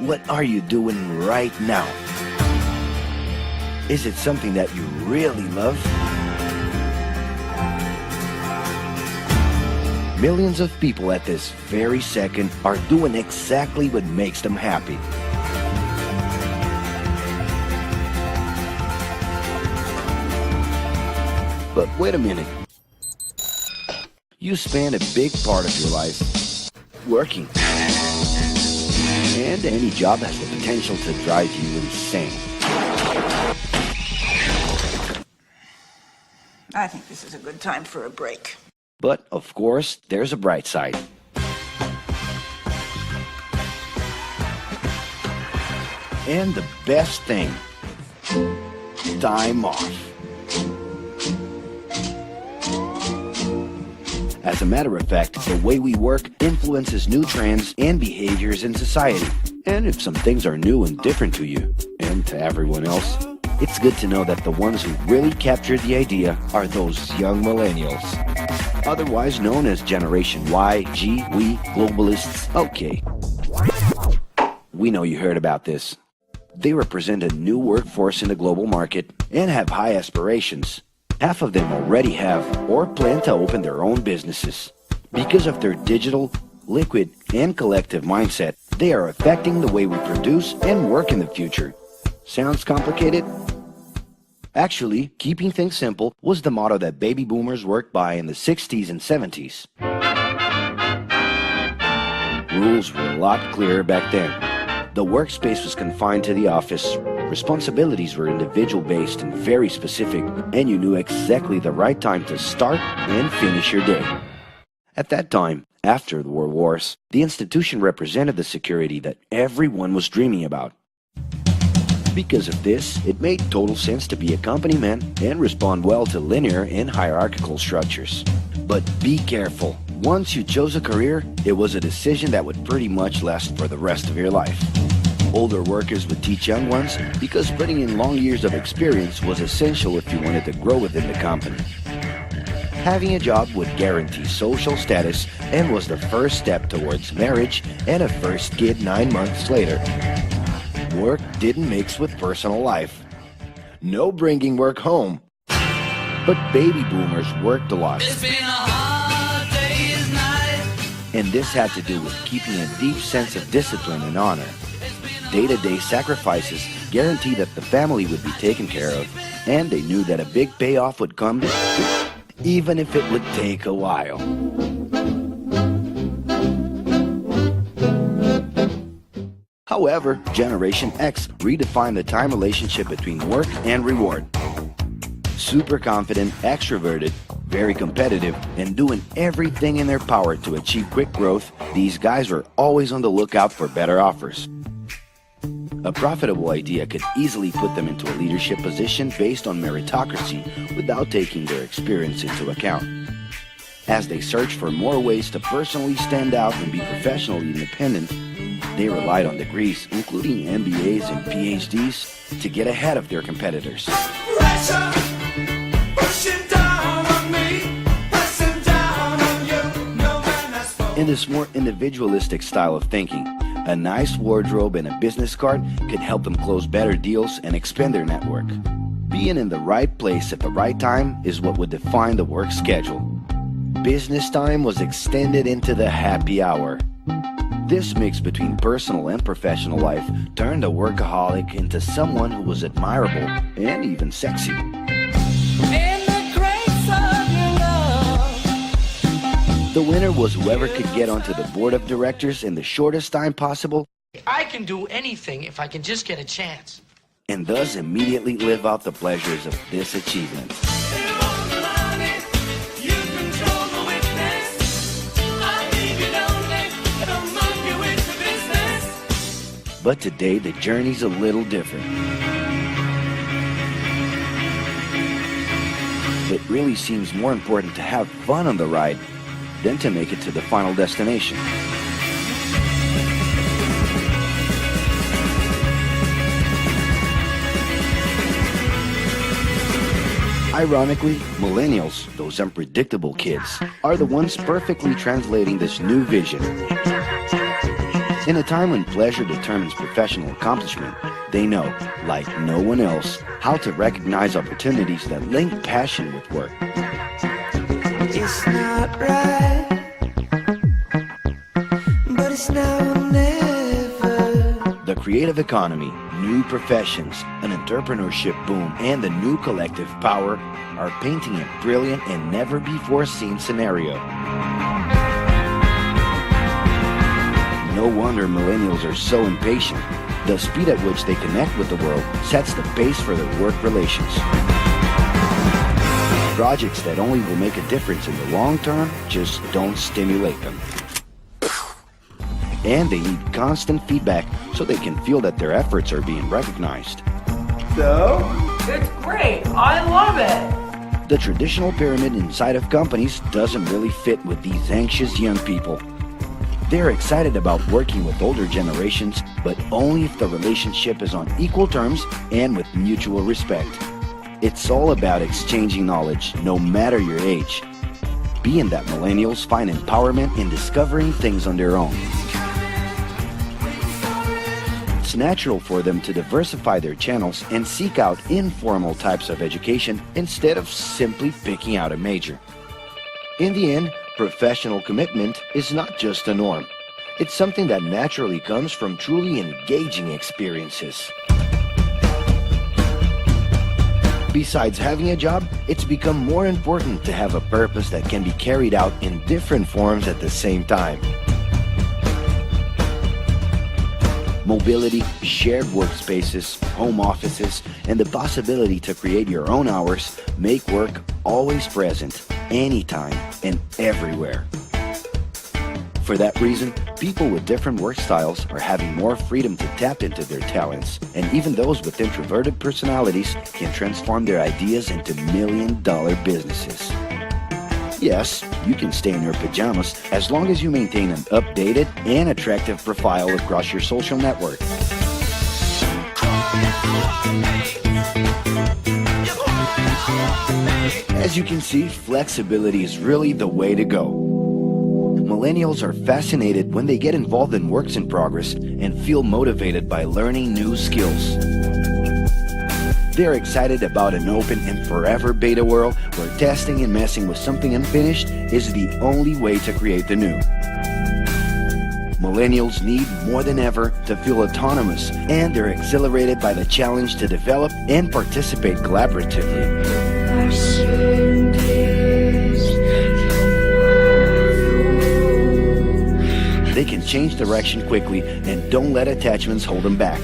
What are you doing right now? Is it something that you really love? Millions of people at this very second are doing exactly what makes them happy. But wait a minute. You spend a big part of your life working. And any job has the potential to drive you insane. I think this is a good time for a break. But, of course, there's a bright side. And the best thing, time off. As a matter of fact, the way we work influences new trends and behaviors in society. And if some things are new and different to you, and to everyone else, it's good to know that the ones who really captured the idea are those young millennials. Otherwise known as Generation Y, G, we, globalists. Okay. We know you heard about this. They represent a new workforce in the global market and have high aspirations. Half of them already have or plan to open their own businesses. Because of their digital, liquid, and collective mindset, they are affecting the way we produce and work in the future. Sounds complicated? Actually, keeping things simple was the motto that baby boomers worked by in the 60s and 70s. Rules were a lot clearer back then. The workspace was confined to the office, responsibilities were individual-based and very specific, and you knew exactly the right time to start and finish your day. At that time, after the World Wars, the institution represented the security that everyone was dreaming about. Because of this, it made total sense to be a company man and respond well to linear and hierarchical structures. But be careful. Once you chose a career, it was a decision that would pretty much last for the rest of your life. Older workers would teach young ones because putting in long years of experience was essential if you wanted to grow within the company. Having a job would guarantee social status and was the first step towards marriage and a first kid 9 months later. Work didn't mix with personal life. No bringing work home. But baby boomers worked a lot. It's been a hard day's night. And this had to do with keeping a deep sense of discipline and honor. Day-to-day sacrifices guaranteed that the family would be taken care of, and they knew that a big payoff would come, even if it would take a while. However, Generation X redefined the time relationship between work and reward. Super confident, extroverted, very competitive, and doing everything in their power to achieve quick growth, these guys were always on the lookout for better offers. A profitable idea could easily put them into a leadership position based on meritocracy without taking their experience into account. As they searched for more ways to personally stand out and be professionally independent, they relied on degrees, including MBAs and PhDs, to get ahead of their competitors. Pressure, pushing down on me, pressing down on you. No man has spoken. In this more individualistic style of thinking, a nice wardrobe and a business card could help them close better deals and expand their network. Being in the right place at the right time is what would define the work schedule. Business time was extended into the happy hour. This mix between personal and professional life turned a workaholic into someone who was admirable and even sexy. In the grace of your love. The winner was whoever could get onto the board of directors in the shortest time possible I can do anything if I can just get a chance. and thus immediately live out the pleasures of this achievement. But today, the journey's a little different. It really seems more important to have fun on the ride than to make it to the final destination. Ironically, millennials, those unpredictable kids, are the ones perfectly translating this new vision. In a time when pleasure determines professional accomplishment, they know, like no one else, how to recognize opportunities that link passion with work. It's not right, but it's now or never. The creative economy, new professions, an entrepreneurship boom, and the new collective power are painting a brilliant and never-before-seen scenario. No wonder millennials are so impatient. The speed at which they connect with the world sets the pace for their work relations. Projects that only will make a difference in the long term just don't stimulate them. And they need constant feedback so they can feel that their efforts are being recognized. So? It's great. I love it. The traditional pyramid inside of companies doesn't really fit with these anxious young people. They're excited about working with older generations, but only if the relationship is on equal terms and with mutual respect. It's all about exchanging knowledge, no matter your age. Being that millennials find empowerment in discovering things on their own. It's natural for them to diversify their channels and seek out informal types of education instead of simply picking out a major. In the end, professional commitment is not just a norm. It's something that naturally comes from truly engaging experiences. Besides having a job, it's become more important to have a purpose that can be carried out in different forms at the same time. Mobility, shared workspaces, home offices, and the possibility to create your own hours make work always present, anytime and everywhere. For that reason, people with different work styles are having more freedom to tap into their talents, and even those with introverted personalities can transform their ideas into million-dollar businesses. Yes, you can stay in your pajamas as long as you maintain an updated and attractive profile across your social network. As you can see, flexibility is really the way to go. Millennials are fascinated when they get involved in works in progress and feel motivated by learning new skills. They're excited about an open and forever beta world where testing and messing with something unfinished is the only way to create the new. Millennials need more than ever to feel autonomous, and they're exhilarated by the challenge to develop and participate collaboratively. They can change direction quickly and don't let attachments hold them back.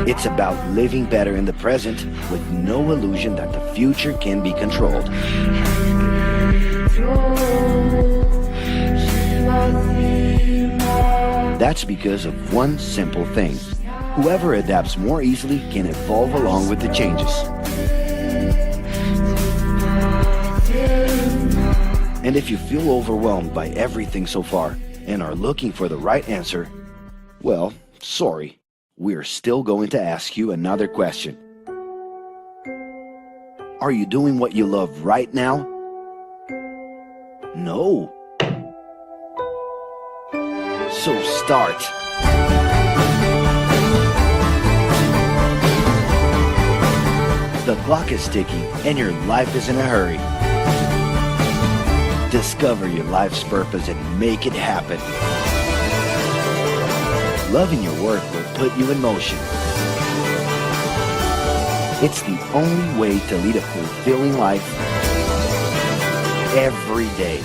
It's about living better in the present with no illusion that the future can be controlled. That's because of one simple thing. Whoever adapts more easily can evolve along with the changes. And if you feel overwhelmed by everything so far and are looking for the right answer, well, sorry. We're still going to ask you another question. Are you doing what you love right now? No. So start. The clock is ticking and your life is in a hurry. Discover your life's purpose and make it happen. Loving your work will put you in motion. It's the only way to lead a fulfilling life every day.